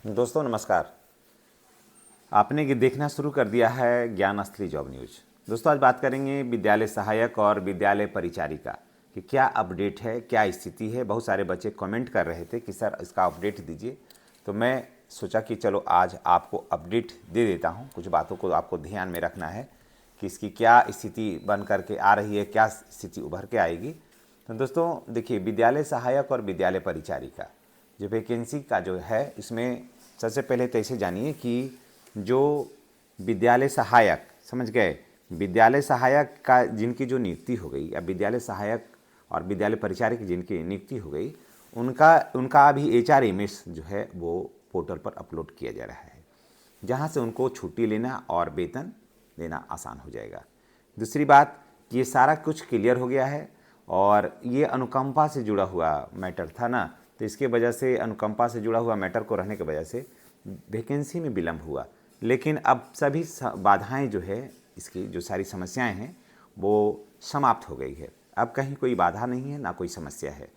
दोस्तों नमस्कार। आपने ये देखना शुरू कर दिया है ज्ञान असली जॉब न्यूज। दोस्तों आज बात करेंगे विद्यालय सहायक और विद्यालय परिचारिका कि क्या अपडेट है, क्या स्थिति है। बहुत सारे बच्चे कमेंट कर रहे थे कि सर इसका अपडेट दीजिए, तो मैं सोचा कि चलो आज आपको अपडेट दे देता हूँ। कुछ बातों को आपको ध्यान में रखना है कि इसकी क्या स्थिति बन करके आ रही है, क्या स्थिति उभर के आएगी। तो दोस्तों देखिए, विद्यालय सहायक और विद्यालय परिचारिका जो वैकेंसी का जो है, इसमें सबसे पहले तो ऐसे जानिए कि जो विद्यालय सहायक, समझ गए, विद्यालय सहायक का जिनकी जो नियुक्ति हो गई, या विद्यालय सहायक और विद्यालय परिचारिका की जिनकी नियुक्ति हो गई, उनका अभी HRMS जो है वो पोर्टल पर अपलोड किया जा रहा है, जहाँ से उनको छुट्टी लेना और वेतन देना आसान हो जाएगा। दूसरी बात कि ये सारा कुछ क्लियर हो गया है और ये अनुकंपा से जुड़ा हुआ मैटर था ना, तो इसके वजह से अनुकंपा से जुड़ा हुआ मैटर को रहने की वजह से वैकेंसी में विलम्ब हुआ। लेकिन अब सभी बाधाएं जो है, इसकी जो सारी समस्याएं हैं वो समाप्त हो गई है। अब कहीं कोई बाधा नहीं है, ना कोई समस्या है।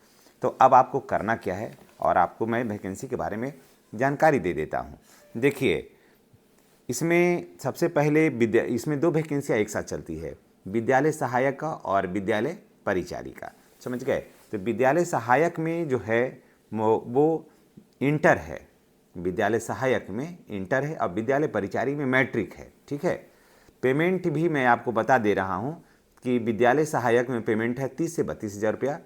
तो अब आपको करना क्या है, और आपको मैं वैकेंसी के बारे में जानकारी दे देता हूँ। देखिए, इसमें सबसे पहले इसमें 2 वैकेंसियाँ एक साथ चलती है, विद्यालय सहायक का और विद्यालय परिचारिका, समझ गए। तो विद्यालय सहायक में जो है वो इंटर है, विद्यालय सहायक में इंटर है, और विद्यालय परिचारी में मैट्रिक है, ठीक है। पेमेंट भी मैं आपको बता दे रहा हूँ कि विद्यालय सहायक में पेमेंट है 30 से 32 हज़ार रुपया,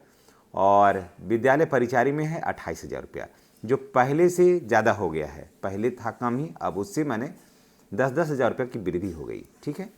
और विद्यालय परिचारी में है 28 हज़ार रुपया, जो पहले से ज़्यादा हो गया है। पहले था कम ही, अब उससे मैंने 10-10 हज़ार रुपये की वृद्धि हो गई, ठीक है।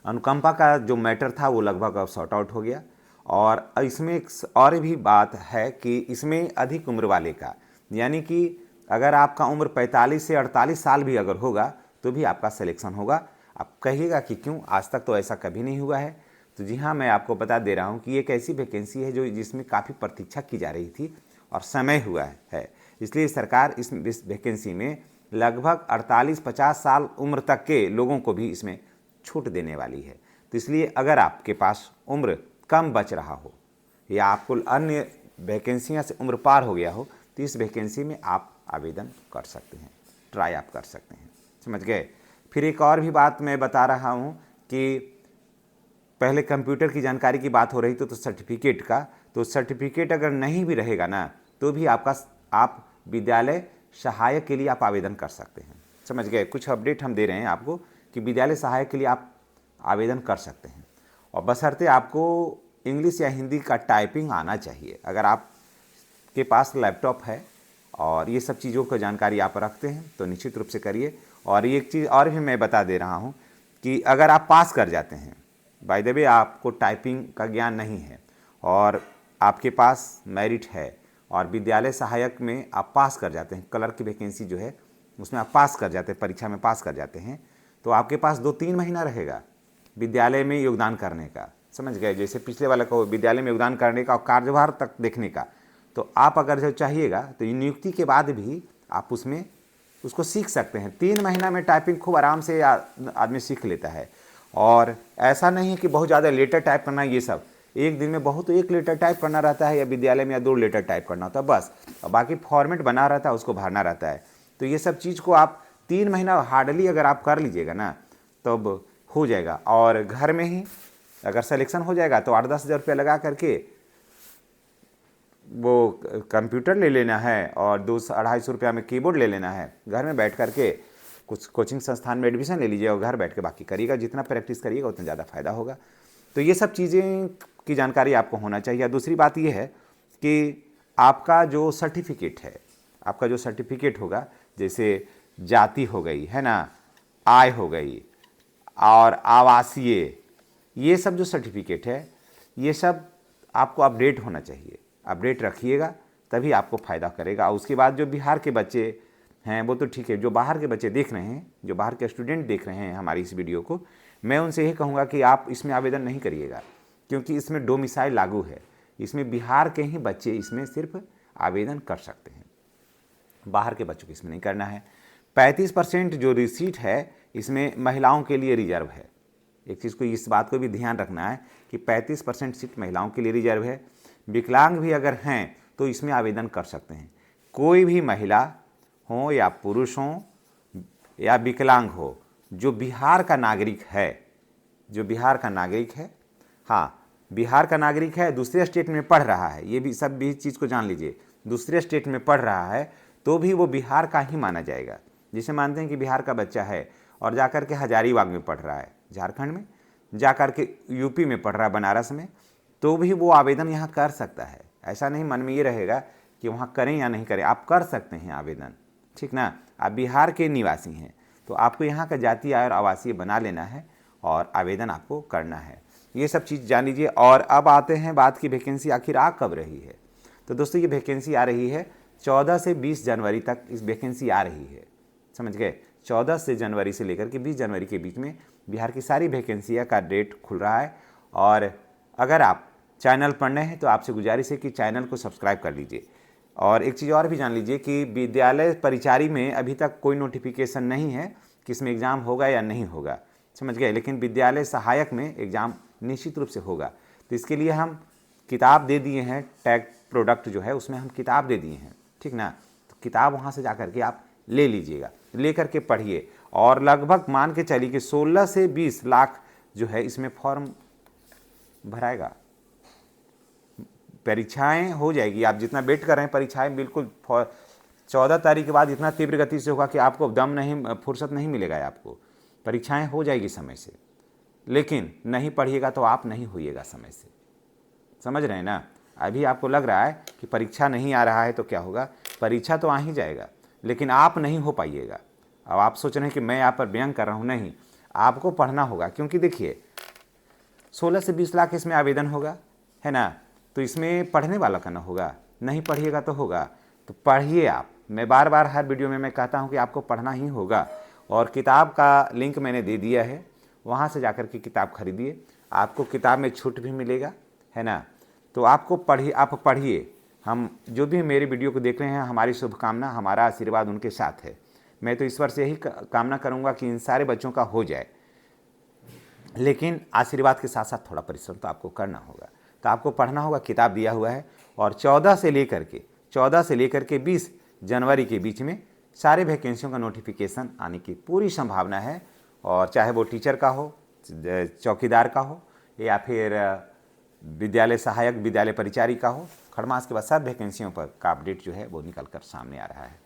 अनुकंपा का जो मैटर था वो लगभग अब सॉर्ट आउट हो गया। और इसमें एक और भी बात है कि इसमें अधिक उम्र वाले का, यानी कि अगर आपका उम्र 45 से 48 साल भी अगर होगा तो भी आपका सिलेक्शन होगा। आप कहिएगा कि क्यों, आज तक तो ऐसा कभी नहीं हुआ है। तो जी हाँ, मैं आपको बता दे रहा हूँ कि एक ऐसी वैकेंसी है जो जिसमें काफ़ी प्रतीक्षा की जा रही थी और समय हुआ है, इसलिए सरकार इस वैकेंसी में लगभग 48-50 साल उम्र तक के लोगों को भी इसमें छूट देने वाली है। तो इसलिए अगर आपके पास उम्र कम बच रहा हो या आपको अन्य वैकेंसियाँ से उम्र पार हो गया हो, तो इस वैकेंसी में आप आवेदन कर सकते हैं, ट्राई आप कर सकते हैं, समझ गए। फिर एक और भी बात मैं बता रहा हूँ कि पहले कंप्यूटर की जानकारी की बात हो रही तो सर्टिफिकेट का, तो सर्टिफिकेट अगर नहीं भी रहेगा ना, तो भी आप विद्यालय सहायक के लिए आप आवेदन कर सकते हैं, समझ गए। कुछ अपडेट हम दे रहे हैं आपको कि विद्यालय सहायक के लिए आप आवेदन कर सकते हैं, और बशर्ते आपको इंग्लिश या हिंदी का टाइपिंग आना चाहिए। अगर आपके पास लैपटॉप है और ये सब चीज़ों की जानकारी आप रखते हैं तो निश्चित रूप से करिए। और एक चीज़ और भी मैं बता दे रहा हूँ कि अगर आप पास कर जाते हैं, बाय द वे आपको टाइपिंग का ज्ञान नहीं है और आपके पास मेरिट है और विद्यालय सहायक में आप पास कर जाते हैं, क्लर्क की वैकेंसी जो है उसमें आप पास कर जाते हैं, परीक्षा में पास कर जाते हैं, तो आपके पास 2-3 महीना रहेगा विद्यालय में योगदान करने का, समझ गए। जैसे पिछले वाला को विद्यालय में योगदान करने का और कार्यभार तक देखने का, तो आप अगर जो चाहिएगा तो नियुक्ति के बाद भी आप उसको सीख सकते हैं। 3 महीना में टाइपिंग खूब आराम से आदमी सीख लेता है। और ऐसा नहीं है कि बहुत ज़्यादा लेटर टाइप करना, ये सब एक दिन में बहुत 1 लेटर टाइप करना रहता है, या विद्यालय में या 2 लेटर टाइप करना होता है बस, और बाकी फॉर्मेट बना रहता है, उसको भरना रहता है। तो ये सब चीज़ को आप 3 महीना हार्डली अगर आप कर लीजिएगा ना, तब हो जाएगा। और घर में ही अगर सिलेक्शन हो जाएगा तो 8-10 हज़ार रुपया लगा करके वो कंप्यूटर ले लेना है और 200-250 रुपया में कीबोर्ड ले लेना है। घर में बैठ करके कुछ कोचिंग संस्थान में एडमिशन ले लीजिए और घर बैठ के बाकी करिएगा। जितना प्रैक्टिस करिएगा उतना ज़्यादा फायदा होगा। तो ये सब चीज़ें की जानकारी आपको होना चाहिए। दूसरी बात ये है कि आपका जो सर्टिफिकेट है, आपका जो सर्टिफिकेट होगा, जैसे जाति हो गई है ना, आय हो गई और आवासीय, ये सब जो सर्टिफिकेट है ये सब आपको अपडेट होना चाहिए। अपडेट रखिएगा तभी आपको फ़ायदा करेगा। और उसके बाद जो बिहार के बच्चे हैं वो तो ठीक है, जो बाहर के बच्चे देख रहे हैं, जो बाहर के स्टूडेंट देख रहे हैं हमारी इस वीडियो को, मैं उनसे यही कहूँगा कि आप इसमें आवेदन नहीं करिएगा, क्योंकि इसमें डोमिसाइल लागू है। इसमें बिहार के ही बच्चे इसमें सिर्फ आवेदन कर सकते हैं, बाहर के बच्चों को इसमें नहीं करना है। 35% जो रिसीट है इसमें महिलाओं के लिए रिजर्व है। एक चीज़ को, इस बात को भी ध्यान रखना है कि 35% सीट महिलाओं के लिए रिजर्व है। विकलांग भी अगर हैं तो इसमें आवेदन कर सकते हैं। कोई भी महिला हों या पुरुष हों या विकलांग हो, जो बिहार का नागरिक है, जो बिहार का नागरिक है, हाँ बिहार का नागरिक है, दूसरे स्टेट में पढ़ रहा है, ये भी सब भी चीज़ को जान लीजिए, दूसरे स्टेट में पढ़ रहा है तो भी वो बिहार का ही माना जाएगा। जिसे मानते हैं कि बिहार का बच्चा है और जाकर के हजारीबाग में पढ़ रहा है, झारखंड में जाकर के यूपी में पढ़ रहा है, बनारस में, तो भी वो आवेदन यहाँ कर सकता है। ऐसा नहीं मन में ये रहेगा कि वहाँ करें या नहीं करें, आप कर सकते हैं आवेदन, ठीक ना। आप बिहार के निवासी हैं तो आपको यहाँ का जातीय आय और आवासीय बना लेना है और आवेदन आपको करना है। ये सब चीज़ जान लीजिए। और अब आते हैं बात की वैकेंसी आखिर आ कब रही है। तो दोस्तों ये वैकेंसी आ रही है 14 से 20 जनवरी तक इस वैकेंसी आ रही है, समझ गए। 14 से जनवरी से लेकर के 20 जनवरी के बीच में बिहार की सारी वैकेंसियाँ का डेट खुल रहा है। और अगर आप चैनल पर नए हैं तो आपसे गुजारिश है कि चैनल को सब्सक्राइब कर लीजिए। और एक चीज़ और भी जान लीजिए कि विद्यालय परिचारी में अभी तक कोई नोटिफिकेशन नहीं है कि इसमें एग्ज़ाम होगा या नहीं होगा, समझ गए। लेकिन विद्यालय सहायक में एग्ज़ाम निश्चित रूप से होगा। तो इसके लिए हम किताब दे दिए हैं, टैग प्रोडक्ट जो है उसमें हम किताब दे दिए हैं, ठीक ना। तो किताब वहाँ से जा कर के आप ले लीजिएगा, ले करके पढ़िए। और लगभग मान के चलिए कि 16 से 20 लाख जो है इसमें फॉर्म भराएगा। परीक्षाएं हो जाएगी, आप जितना वेट कर रहे हैं परीक्षाएं बिल्कुल 14 तारीख के बाद इतना तीव्र गति से होगा कि आपको दम नहीं, फुर्सत नहीं मिलेगा आपको। परीक्षाएं हो जाएगी समय से, लेकिन नहीं पढ़िएगा तो आप नहीं होइएगा समय से, समझ रहे हैं ना। अभी आपको लग रहा है कि परीक्षा नहीं आ रहा है तो क्या होगा, परीक्षा तो आ ही जाएगा लेकिन आप नहीं हो पाइएगा। अब आप सोच रहे हैं कि मैं यहाँ पर व्यंग कर रहा हूँ, नहीं, आपको पढ़ना होगा। क्योंकि देखिए 16 से 20 लाख इसमें आवेदन होगा, है ना। तो इसमें पढ़ने वाला का ना होगा, नहीं पढ़िएगा तो होगा। तो पढ़िए आप। मैं बार बार हर वीडियो में मैं कहता हूँ कि आपको पढ़ना ही होगा। और किताब का लिंक मैंने दे दिया है, वहाँ से जाकर के किताब खरीदिए, आपको किताब में छूट भी मिलेगा, है ना। तो आपको पढ़िए, आप पढ़िए। हम जो भी मेरे वीडियो को देख रहे हैं, हमारी शुभकामना, हमारा आशीर्वाद उनके साथ है। मैं तो ईश्वर से यही कामना करूँगा कि इन सारे बच्चों का हो जाए, लेकिन आशीर्वाद के साथ साथ थोड़ा परिश्रम तो आपको करना होगा। तो आपको पढ़ना होगा, किताब दिया हुआ है। और 14 से लेकर के 20 जनवरी के बीच में सारे वैकेंसियों का नोटिफिकेशन आने की पूरी संभावना है। और चाहे वो टीचर का हो, चौकीदार का हो, या फिर विद्यालय सहायक, विद्यालय परिचारी का हो, खड़मास के बाद सब वैकेंसियों पर का अपडेट जो है वो निकल कर सामने आ रहा है।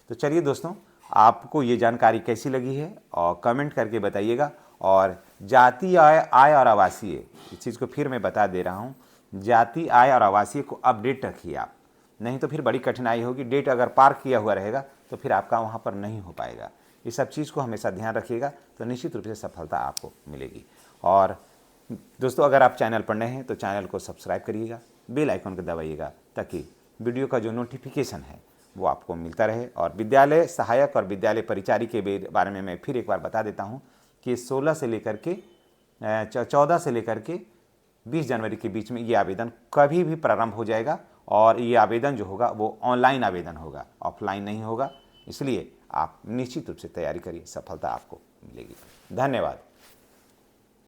तो चलिए दोस्तों, आपको ये जानकारी कैसी लगी है और कमेंट करके बताइएगा। और जातीय आय और आवासीय, इस चीज़ को फिर मैं बता दे रहा हूँ, जातीय आय और आवासीय को अपडेट रखिए आप, नहीं तो फिर बड़ी कठिनाई होगी। डेट अगर पार किया हुआ रहेगा तो फिर आपका वहाँ पर नहीं हो पाएगा। इस सब चीज़ को हमेशा ध्यान रखिएगा तो निश्चित रूप से सफलता आपको मिलेगी। और दोस्तों, अगर आप चैनल पर नए हैं तो चैनल को सब्सक्राइब करिएगा, बेल आइकन को दबाइएगा, ताकि वीडियो का जो नोटिफिकेशन है वो आपको मिलता रहे। और विद्यालय सहायक और विद्यालय परिचारी के बारे में मैं फिर एक बार बता देता हूँ कि 14 से लेकर के 20 जनवरी के बीच में ये आवेदन कभी भी प्रारंभ हो जाएगा। और ये आवेदन जो होगा वो ऑनलाइन आवेदन होगा, ऑफलाइन नहीं होगा। इसलिए आप निश्चित रूप से तैयारी करिए, सफलता आपको मिलेगी। धन्यवाद।